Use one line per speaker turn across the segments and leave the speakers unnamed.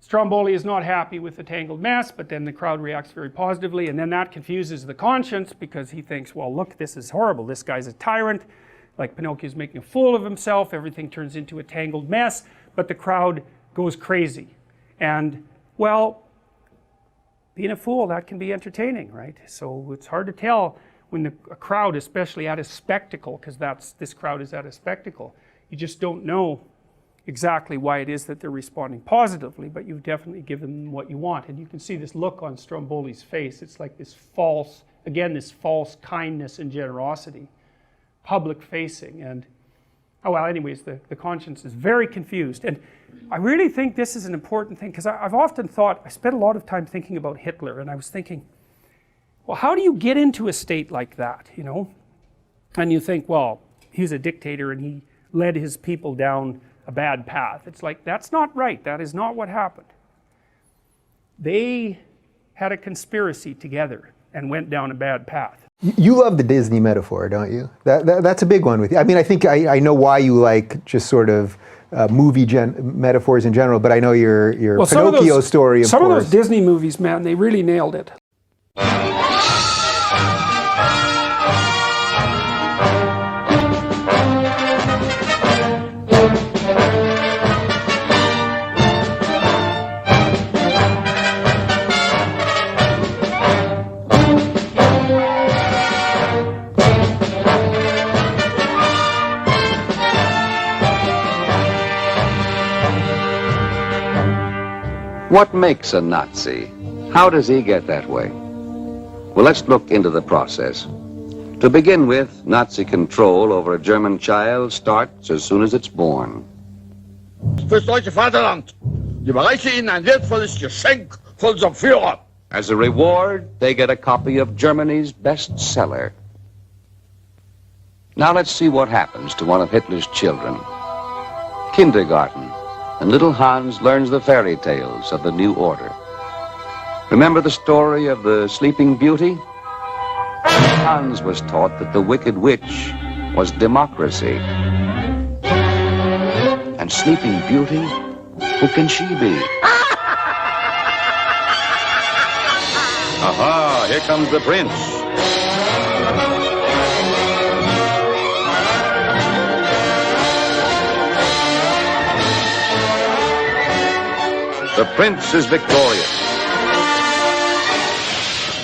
Stromboli is not happy with the tangled mess, but then the crowd reacts very positively, and then that confuses the conscience because he thinks, well, look, this is horrible, this guy's a tyrant, like Pinocchio's making a fool of himself, everything turns into a tangled mess, but the crowd goes crazy. And, well, being a fool, that can be entertaining, right? So it's hard to tell when a crowd, especially at a spectacle, because this crowd is at a spectacle, you just don't know exactly why it is that they're responding positively, but you've definitely given them what you want. And you can see this look on Stromboli's face. It's like this false, again, this false kindness and generosity, public facing. And, oh well, anyways, the conscience is very confused. And I really think this is an important thing, because I've often thought, I spent a lot of time thinking about Hitler, and I was thinking, well, how do you get into a state like that, you know? And you think, well, he was a dictator and he led his people down a bad path. It's like, that's not right. That is not what happened. They had a conspiracy together and went down a bad path.
You love the Disney metaphor, don't you? That's a big one with you. I mean, I think I know why you like just sort of movie metaphors in general, but I know your Pinocchio story, of course.
Some of those Disney movies, man, they really nailed it.
What makes a Nazi? How does he get that way? Well, let's look into the process. To begin with, Nazi control over a German child starts as soon as it's born.
Fürs deutsche Vaterland. Ich überreiche Ihnen ein wertvolles Geschenk von unserem Führer.
As a reward, they get a copy of Germany's bestseller. Now let's see what happens to one of Hitler's children. Kindergarten. And little Hans learns the fairy tales of the new order. Remember the story of the Sleeping Beauty? Hans was taught that the Wicked Witch was democracy. And Sleeping Beauty, who can she be? Aha, here comes the prince. The prince is victorious.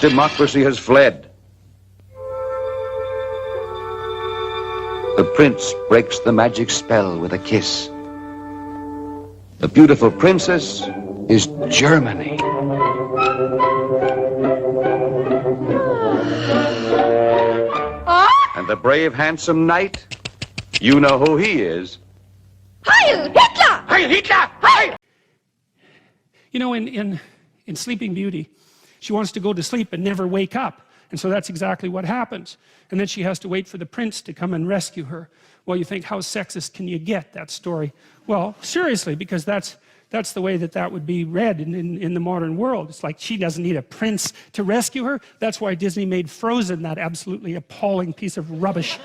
Democracy has fled. The prince breaks the magic spell with a kiss. The beautiful princess is Germany. And the brave, handsome knight, you know who he is.
Heil Hitler!
Heil Hitler! Heil!
You know, in Sleeping Beauty, she wants to go to sleep and never wake up. And so that's exactly what happens. And then she has to wait for the prince to come and rescue her. Well, you think, how sexist can you get, that story? Well, seriously, because that's the way that would be read in the modern world. It's like she doesn't need a prince to rescue her. That's why Disney made Frozen that absolutely appalling piece of rubbish.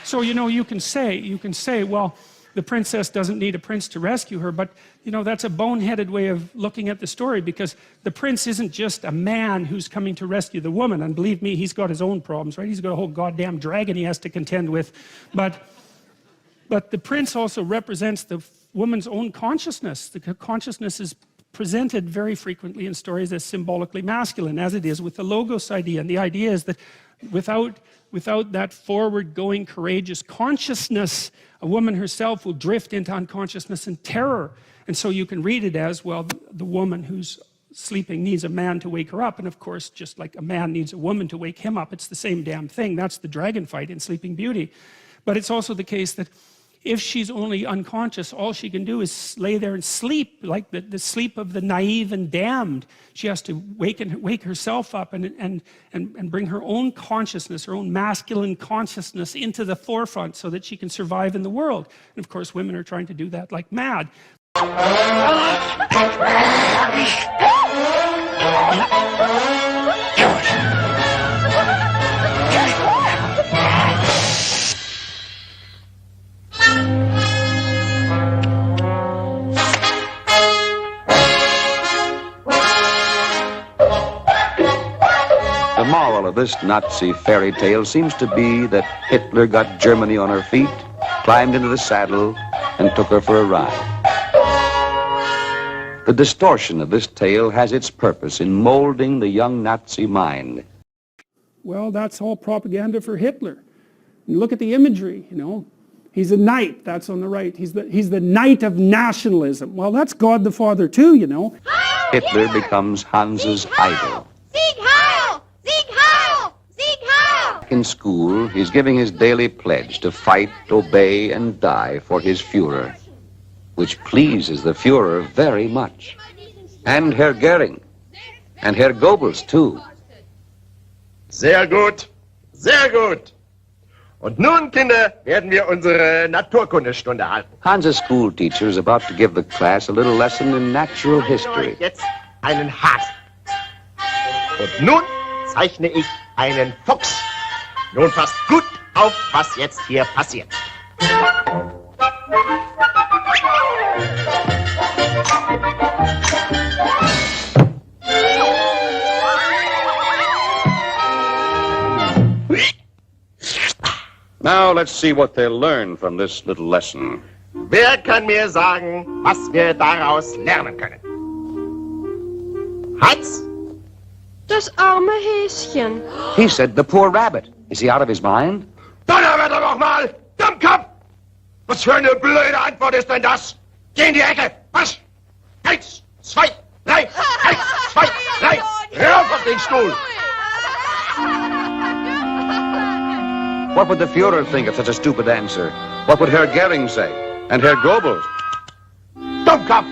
So, you know, you can say, well, the princess doesn't need a prince to rescue her, but, you know, that's a boneheaded way of looking at the story, because the prince isn't just a man who's coming to rescue the woman, and believe me, he's got his own problems, right? He's got a whole goddamn dragon he has to contend with, but the prince also represents the woman's own consciousness. The consciousness is presented very frequently in stories as symbolically masculine, as it is with the logos idea, and the idea is that without that forward-going, courageous consciousness, a woman herself will drift into unconsciousness and terror. And so you can read it as, well, the woman who's sleeping needs a man to wake her up. And of course, just like a man needs a woman to wake him up, it's the same damn thing. That's the dragon fight in Sleeping Beauty. But it's also the case that if she's only unconscious, all she can do is lay there and sleep, like the sleep of the naive and damned. She has to wake herself up and bring her own consciousness, her own masculine consciousness into the forefront so that she can survive in the world. And of course, women are trying to do that like mad.
of this Nazi fairy tale seems to be that Hitler got Germany on her feet, climbed into the saddle, and took her for a ride. The distortion of this tale has its purpose in molding the young Nazi mind.
Well, that's all propaganda for Hitler. And look at the imagery, you know. He's a knight, that's on the right. He's the knight of nationalism. Well, that's God the Father too, you know.
Hitler becomes Hans's idol.
Sieg Heil! Sieg Heil! Sieg Heil!
In school, he's giving his daily pledge to fight, obey, and die for his Führer, which pleases the Führer very much. And Herr Goering. And Herr Goebbels, too.
Sehr gut, sehr gut. Und nun, Kinder, werden wir unsere Naturkundestunde halten.
Hans's school teacher is about to give the class a little lesson in natural history.
Jetzt einen Hasen. Und nun zeichne ich einen Fuchs. Nun passt gut auf, was jetzt hier passiert.
Now let's see what they'll learn from this little lesson.
Wer kann mir sagen, was wir daraus lernen können? Hans?
Das arme Häschen.
He said the poor rabbit. Is he out of his mind?
Donnerwetter noch mal! Dummkopf! Was für eine blöde Antwort ist denn das? Geh in die Ecke! Was? 1, 2, 3! 1, 2, 3! Rauf auf den Stuhl!
What would the Führer think of such a stupid answer? What would Herr Goering say? And Herr Goebbels?
Dummkopf!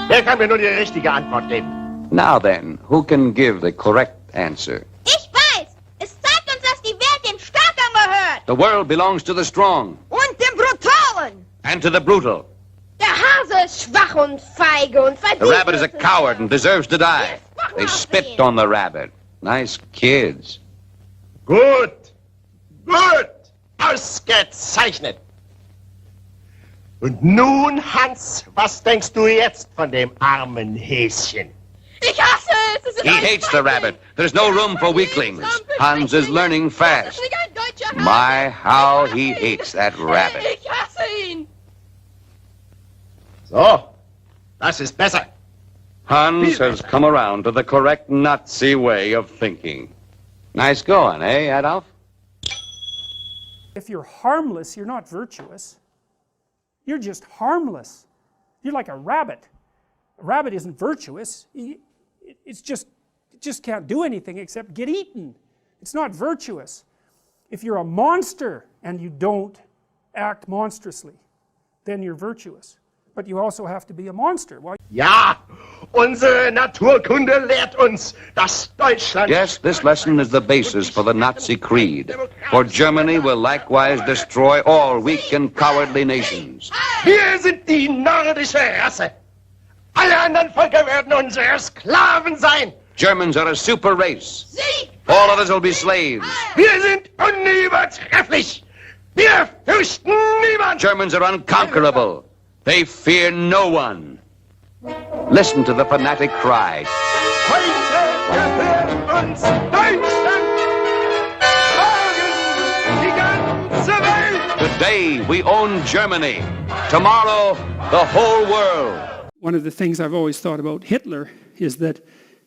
Wer kann mir nur die richtige Antwort geben?
Now then, who can give the correct answer?
Ich weiß! Es zeigt uns, dass die Welt den Starken gehört!
The world belongs to the strong
Und dem Brutalen!
and to the brutal.
Der Hase ist schwach und feige und verdient.
The rabbit is a coward and deserves to die. They spit on the rabbit. Nice kids.
Gut! Gut! Ausgezeichnet! Und nun, Hans, was denkst du jetzt von dem armen Häschen?
Ich hasse es! Es ist
He hates the rabbit. There's no room for weaklings. Hans is learning fast. My, how he hates that rabbit.
Ich hasse ihn!
So, das ist besser.
Hans has come around to the correct Nazi way of thinking. Nice going, eh, Adolf?
If you're harmless, you're not virtuous. You're just harmless. You're like a rabbit. A rabbit isn't virtuous. It just can't do anything except get eaten. It's not virtuous. If you're a monster and you don't act monstrously, then you're virtuous. But you also have to be a monster. Well,
Ja, unsere Naturkunde lehrt uns, dass Deutschland...
Yes, this lesson is the basis for the Nazi creed. For Germany will likewise destroy all weak and cowardly nations.
Wir sind die nordische Rasse. Alle anderen Völker werden unsere Sklaven sein.
Germans are a super race. All others will be slaves.
Wir sind unübertrefflich. Wir fürchten niemand.
Germans are unconquerable. They fear no one. Listen to the fanatic cry.
Heute gehört uns Deutschland. Morgen die ganze Welt.
Today we own Germany. Tomorrow the whole world.
one of the things I've always thought about Hitler is that,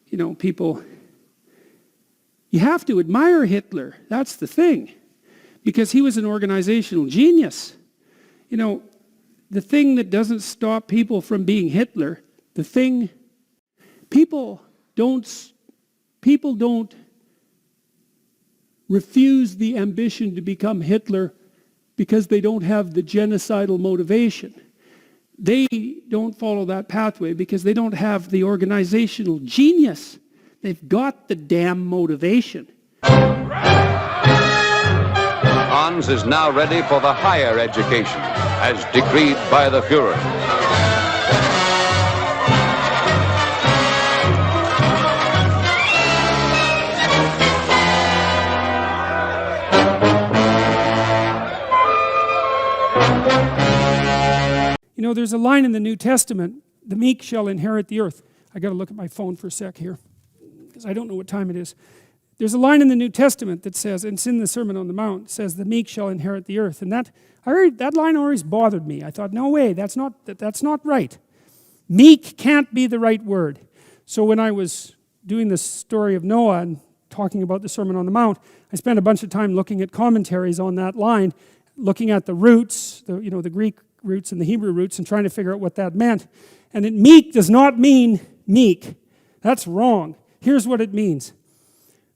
you know, people, you have to admire Hitler. That's the thing. Because he was an organizational genius. You know, the thing that doesn't stop people from being Hitler, the thing, people don't refuse the ambition to become Hitler because they don't have the genocidal motivation. They don't follow that pathway because they don't have the organizational genius. They've got the damn motivation.
Hans is now ready for the higher education, as decreed by the Führer.
You know, there's a line in the New Testament, the meek shall inherit the earth. I got to look at my phone for a sec here. because I don't know what time it is. There's a line in the New Testament that says, and it's in the Sermon on the Mount, says the meek shall inherit the earth. And that line always bothered me. I thought, no way, that's not right. Meek can't be the right word. So when I was doing the story of Noah and talking about the Sermon on the Mount, I spent a bunch of time looking at commentaries on that line, looking at the roots, the Greek roots and the Hebrew roots, and trying to figure out what that meant. And meek does not mean meek. That's wrong. Here's what it means.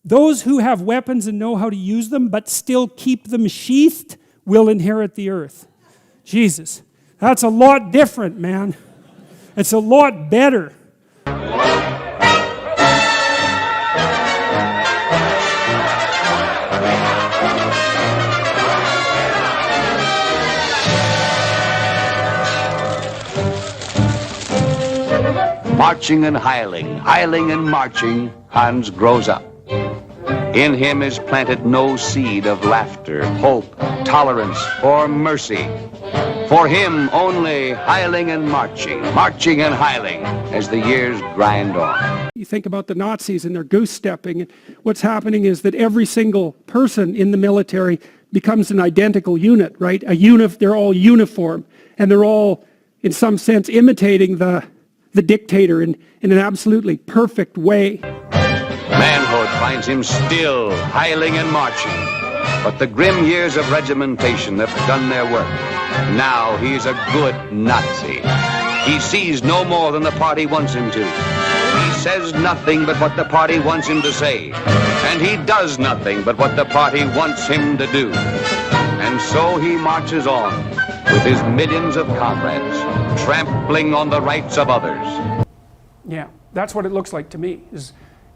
Those who have weapons and know how to use them, but still keep them sheathed, will inherit the earth. Jesus, that's a lot different, man. It's a lot better.
Marching and hiling and marching, Hans grows up. In him is planted no seed of laughter, hope, tolerance, or mercy. For him only hiling and marching and hiling as the years grind on.
You think about the Nazis and their goose stepping. What's happening is that every single person in the military becomes an identical unit, right? They're all uniform, and they're all, in some sense, imitating the dictator in an absolutely perfect way.
Manhood finds him still hiling and marching, but the grim years of regimentation have done their work. Now he's a good Nazi. He sees no more than the party wants him to. He says nothing but what the party wants him to say, and he does nothing but what the party wants him to do. And so he marches on with his millions of comrades, trampling on the rights of others.
Yeah, that's what it looks like to me.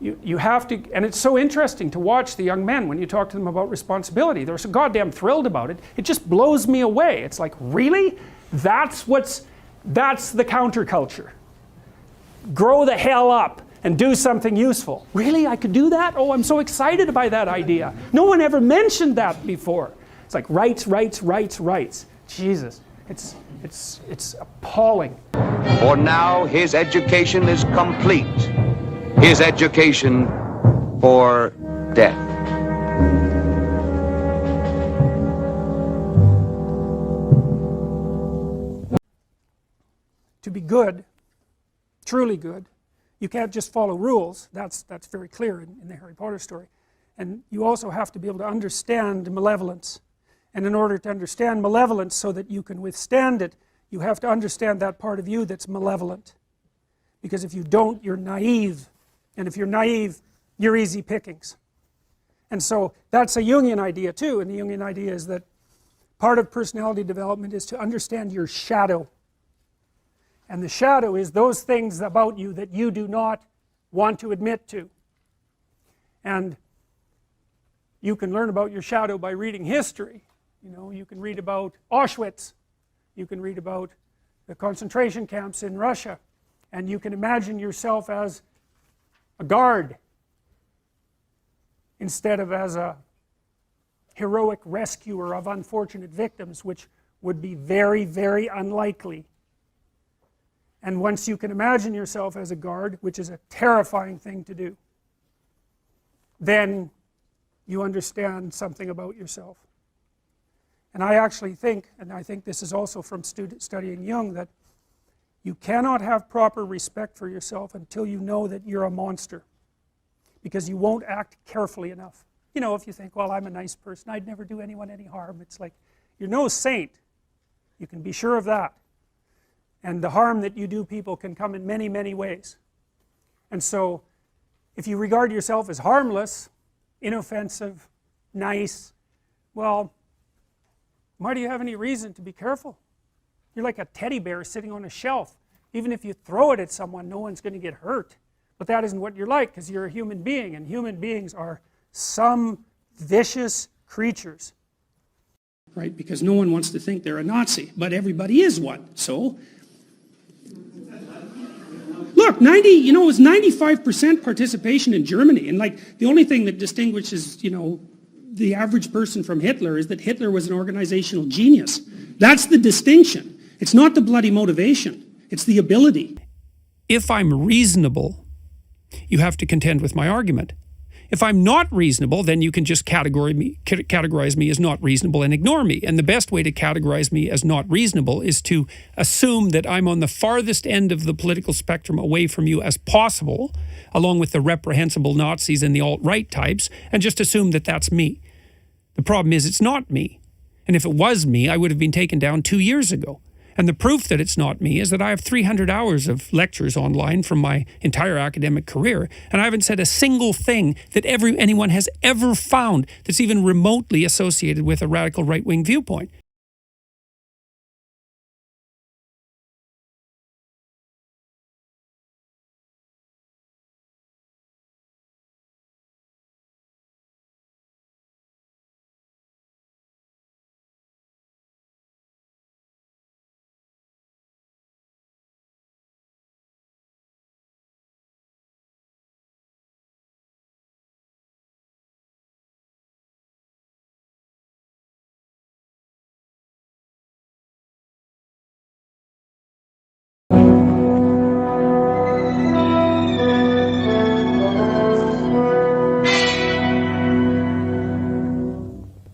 You have to, and it's so interesting to watch the young men when you talk to them about responsibility. They're so goddamn thrilled about it. It just blows me away. It's like, really? That's the counterculture. Grow the hell up and do something useful. Really? I could do that? Oh, I'm so excited by that idea. No one ever mentioned that before. It's like rights. Jesus, it's appalling.
For now, his education is complete. His education for death.
To be good, truly good, you can't just follow rules. That's very clear in the Harry Potter story. And you also have to be able to understand malevolence. And in order to understand malevolence so that you can withstand it, you have to understand that part of you that's malevolent. Because if you don't, you're naive. And if you're naive, you're easy pickings. And so that's a Jungian idea too. And the Jungian idea is that part of personality development is to understand your shadow. And the shadow is those things about you that you do not want to admit to. And you can learn about your shadow by reading history. You can read about Auschwitz. You can read about the concentration camps in Russia. And you can imagine yourself as a guard instead of as a heroic rescuer of unfortunate victims, which would be very, very unlikely. And once you can imagine yourself as a guard, which is a terrifying thing to do, then you understand something about yourself. And I actually think, and I think this is also from studying Jung, that you cannot have proper respect for yourself until you know that you're a monster. Because you won't act carefully enough. If you think, well, I'm a nice person, I'd never do anyone any harm. It's like, you're no saint. You can be sure of that. And the harm that you do people can come in many, many ways. And so, if you regard yourself as harmless, inoffensive, nice, well, why do you have any reason to be careful? You're like a teddy bear sitting on a shelf. Even if you throw it at someone, no one's going to get hurt. But that isn't what you're like, because you're a human being, and human beings are some vicious creatures. Right, because no one wants to think they're a Nazi, but everybody is one. So, look, it was 95% participation in Germany, and like the only thing that distinguishes, the average person from Hitler is that Hitler was an organizational genius. That's the distinction. It's not the bloody motivation. It's the ability. If I'm reasonable,
you have to contend with my argument. If I'm not reasonable, then you can just categorize me as not reasonable and ignore me. And the best way to categorize me as not reasonable is to assume that I'm on the farthest end of the political spectrum away from you as possible, along with the reprehensible Nazis and the alt-right types, and just assume that that's me. The problem is it's not me. And if it was me, I would have been taken down 2 years ago. And the proof that it's not me is that I have 300 hours of lectures online from my entire academic career, and I haven't said a single thing that anyone has ever found that's even remotely associated with a radical right-wing viewpoint.